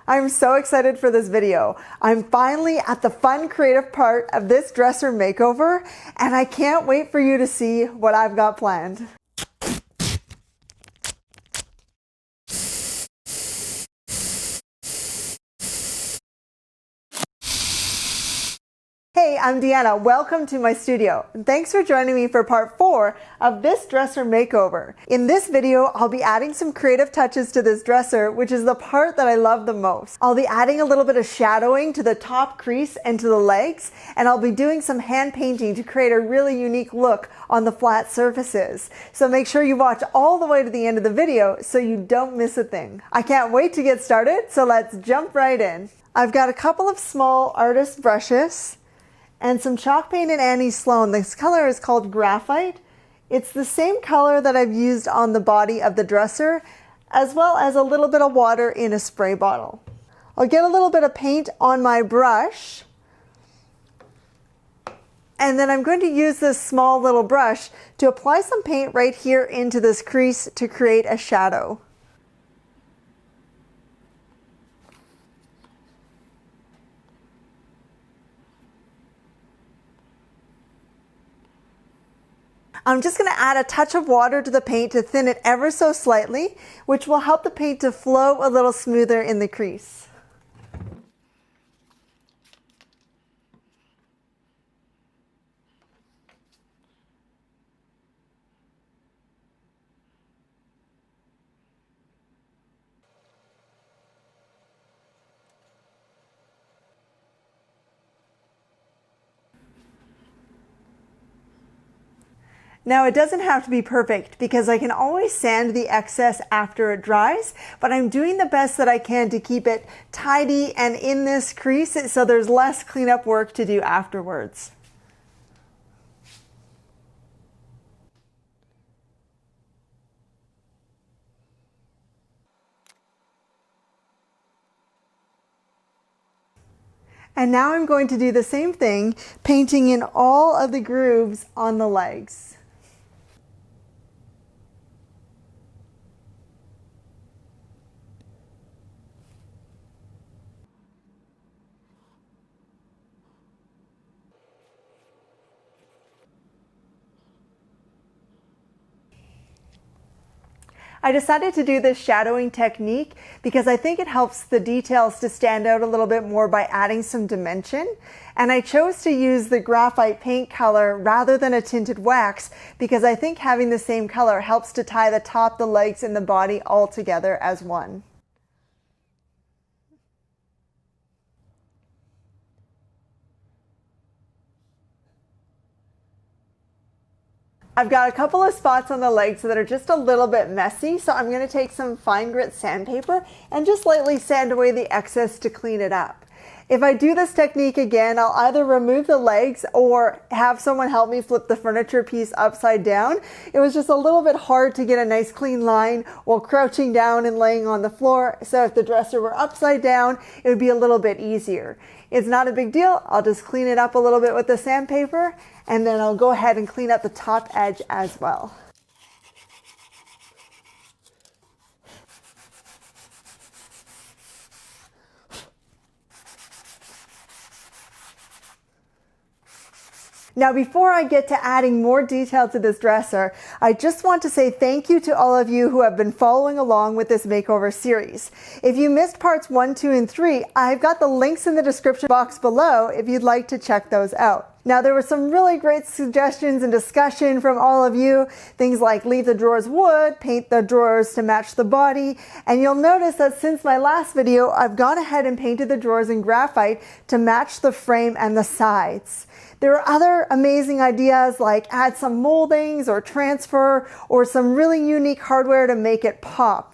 I'm so excited for this video. I'm finally at the fun creative part of this dresser makeover, and I can't wait for you to see what I've got planned. Hey, I'm Deanna. Welcome to my studio. And thanks for joining me for part 4 of this dresser makeover. In this video, I'll be adding some creative touches to this dresser, which is the part that I love the most. I'll be adding a little bit of shadowing to the top crease and to the legs, and I'll be doing some hand painting to create a really unique look on the flat surfaces. So make sure you watch all the way to the end of the video so you don't miss a thing. I can't wait to get started, so let's jump right in. I've got a couple of small artist brushes and some chalk paint in Annie Sloan. This color is called Graphite. It's the same color that I've used on the body of the dresser, as well as a little bit of water in a spray bottle. I'll get a little bit of paint on my brush, and then I'm going to use this small little brush to apply some paint right here into this crease to create a shadow. I'm just going to add a touch of water to the paint to thin it ever so slightly, which will help the paint to flow a little smoother in the crease. Now it doesn't have to be perfect because I can always sand the excess after it dries, but I'm doing the best that I can to keep it tidy and in this crease so there's less cleanup work to do afterwards. And now I'm going to do the same thing, painting in all of the grooves on the legs. I decided to do this shadowing technique because I think it helps the details to stand out a little bit more by adding some dimension. And I chose to use the graphite paint color rather than a tinted wax because I think having the same color helps to tie the top, the legs, and the body all together as one. I've got a couple of spots on the legs that are just a little bit messy, so I'm going to take some fine grit sandpaper and just lightly sand away the excess to clean it up. If I do this technique again, I'll either remove the legs or have someone help me flip the furniture piece upside down. It was just a little bit hard to get a nice clean line while crouching down and laying on the floor, so if the dresser were upside down, it would be a little bit easier. It's not a big deal. I'll just clean it up a little bit with the sandpaper, and then I'll go ahead and clean up the top edge as well. Now, before I get to adding more detail to this dresser, I just want to say thank you to all of you who have been following along with this makeover series. If you missed parts 1, 2, and 3, I've got the links in the description box below if you'd like to check those out. Now, there were some really great suggestions and discussion from all of you. Things like leave the drawers wood, paint the drawers to match the body. And you'll notice that since my last video, I've gone ahead and painted the drawers in graphite to match the frame and the sides. There are other amazing ideas like add some moldings or transfer or some really unique hardware to make it pop.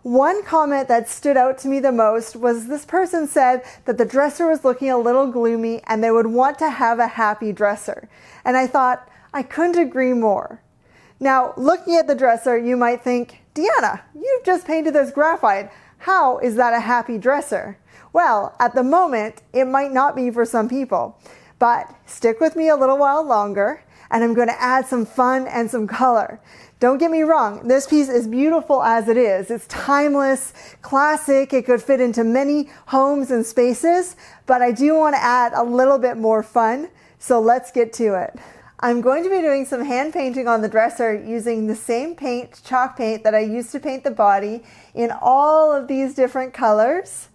One comment that stood out to me the most was this person said that the dresser was looking a little gloomy and they would want to have a happy dresser. And I thought, I couldn't agree more. Now, looking at the dresser, you might think, Deanna, you've just painted this graphite. How is that a happy dresser? Well, at the moment, it might not be for some people. But stick with me a little while longer and I'm going to add some fun and some color. Don't get me wrong, this piece is beautiful as it is. It's timeless, classic, it could fit into many homes and spaces, but I do want to add a little bit more fun, so let's get to it. I'm going to be doing some hand painting on the dresser using the same paint, chalk paint, that I used to paint the body in all of these different colors.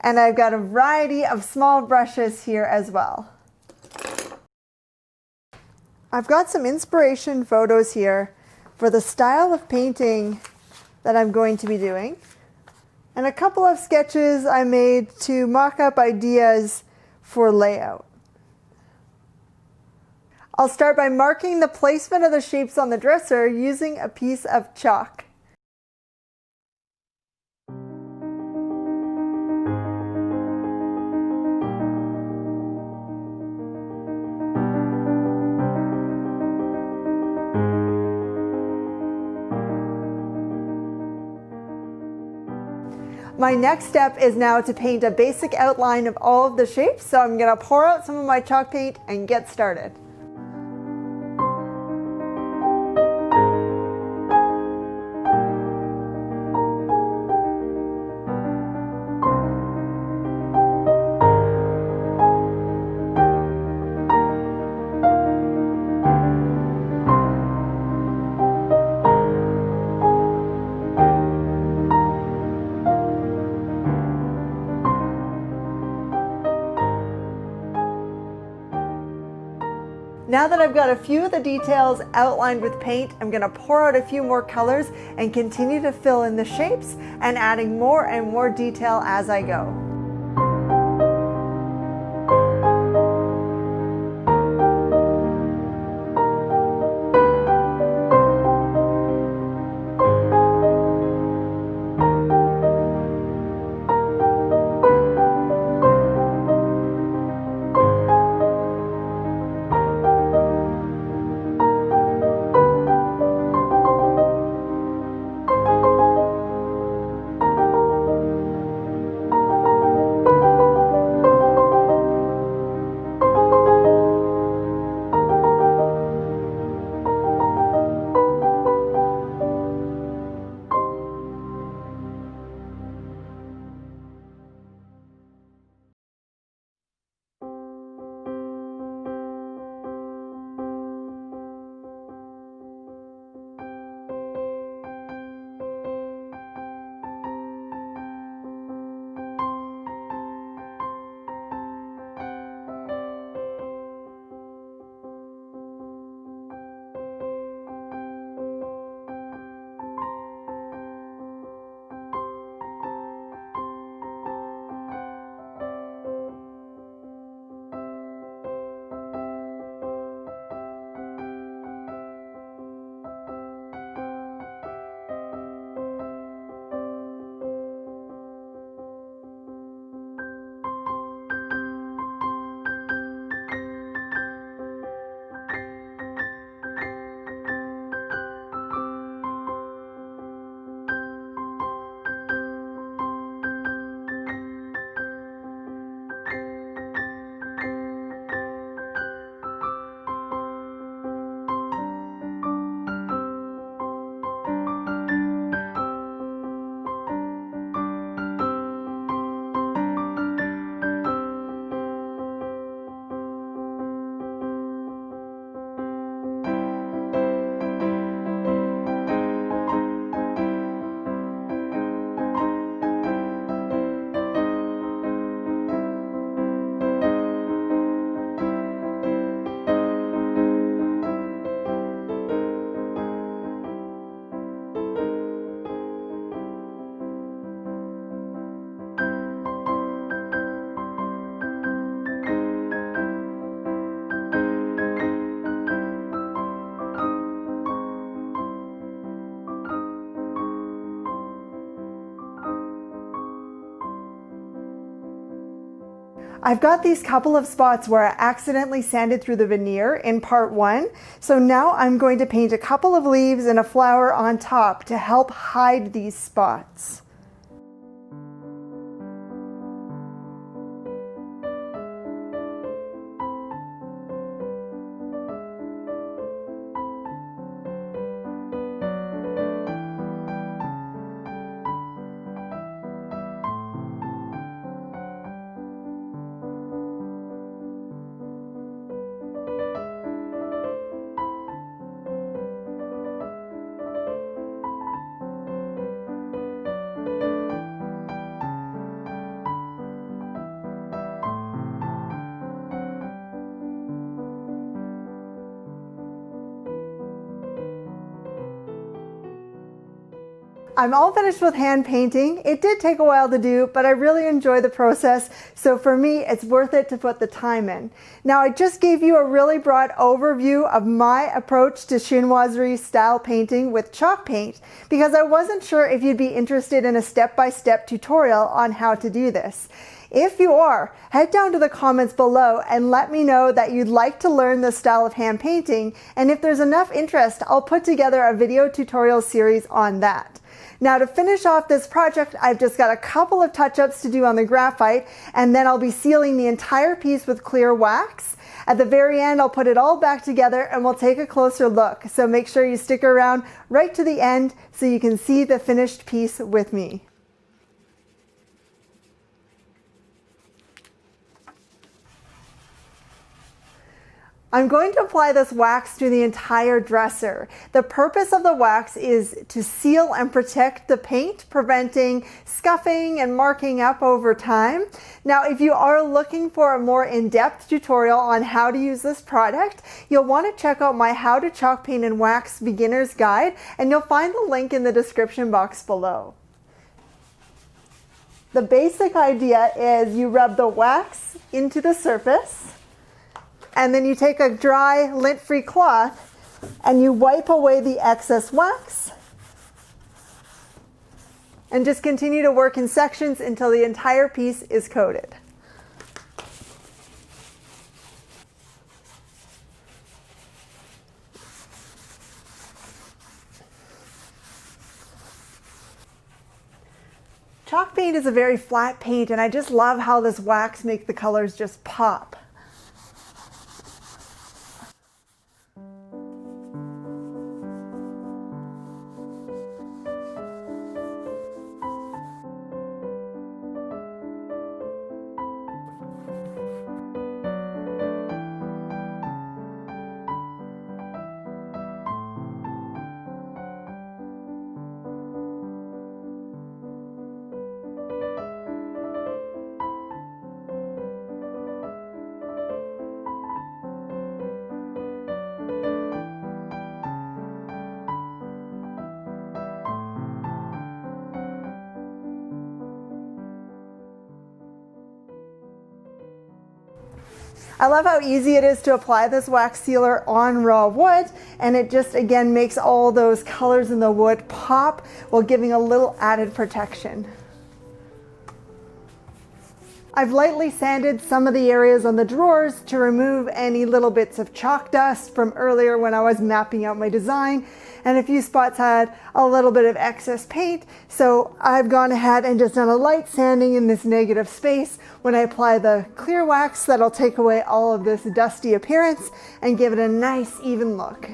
And I've got a variety of small brushes here as well. I've got some inspiration photos here for the style of painting that I'm going to be doing, and a couple of sketches I made to mock up ideas for layout. I'll start by marking the placement of the shapes on the dresser using a piece of chalk. My next step is now to paint a basic outline of all of the shapes, so I'm going to pour out some of my chalk paint and get started. Now that I've got a few of the details outlined with paint, I'm going to pour out a few more colors and continue to fill in the shapes and adding more and more detail as I go. I've got these couple of spots where I accidentally sanded through the veneer in part 1. So now I'm going to paint a couple of leaves and a flower on top to help hide these spots. I'm all finished with hand painting. It did take a while to do, but I really enjoy the process. So for me, it's worth it to put the time in. Now, I just gave you a really broad overview of my approach to chinoiserie style painting with chalk paint because I wasn't sure if you'd be interested in a step-by-step tutorial on how to do this. If you are, head down to the comments below and let me know that you'd like to learn this style of hand painting, and if there's enough interest, I'll put together a video tutorial series on that. Now, to finish off this project, I've just got a couple of touch-ups to do on the graphite, and then I'll be sealing the entire piece with clear wax. At the very end, I'll put it all back together and we'll take a closer look. So make sure you stick around right to the end so you can see the finished piece with me. I'm going to apply this wax to the entire dresser. The purpose of the wax is to seal and protect the paint, preventing scuffing and marking up over time. Now, if you are looking for a more in-depth tutorial on how to use this product, you'll want to check out my How to Chalk Paint and Wax Beginner's Guide, and you'll find the link in the description box below. The basic idea is you rub the wax into the surface, and then you take a dry, lint-free cloth and you wipe away the excess wax and just continue to work in sections until the entire piece is coated. Chalk paint is a very flat paint, and I just love how this wax makes the colors just pop. I love how easy it is to apply this wax sealer on raw wood, and it just again makes all those colors in the wood pop while giving a little added protection. I've lightly sanded some of the areas on the drawers to remove any little bits of chalk dust from earlier when I was mapping out my design, and a few spots had a little bit of excess paint, so I've gone ahead and just done a light sanding in this negative space. When I apply the clear wax, that'll take away all of this dusty appearance and give it a nice even look.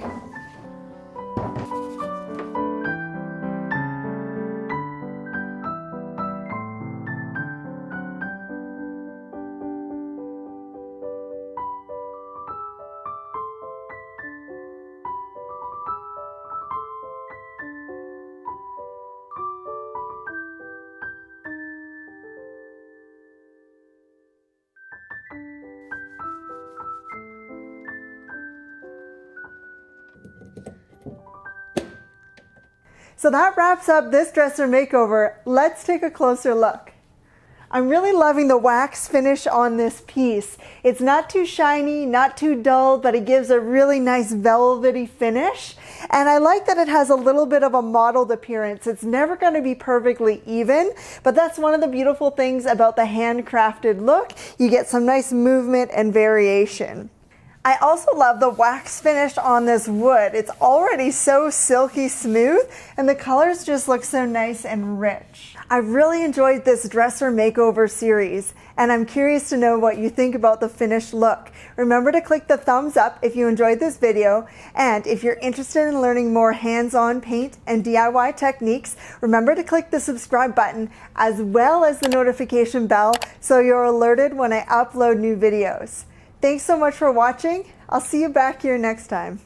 So that wraps up this dresser makeover. Let's take a closer look. I'm really loving the wax finish on this piece. It's not too shiny, not too dull, but it gives a really nice velvety finish. And I like that it has a little bit of a mottled appearance. It's never going to be perfectly even, but that's one of the beautiful things about the handcrafted look. You get some nice movement and variation. I also love the wax finish on this wood. It's already so silky smooth, and the colors just look so nice and rich. I've really enjoyed this dresser makeover series, and I'm curious to know what you think about the finished look. Remember to click the thumbs up if you enjoyed this video, and if you're interested in learning more hands-on paint and DIY techniques, remember to click the subscribe button as well as the notification bell so you're alerted when I upload new videos. Thanks so much for watching. I'll see you back here next time.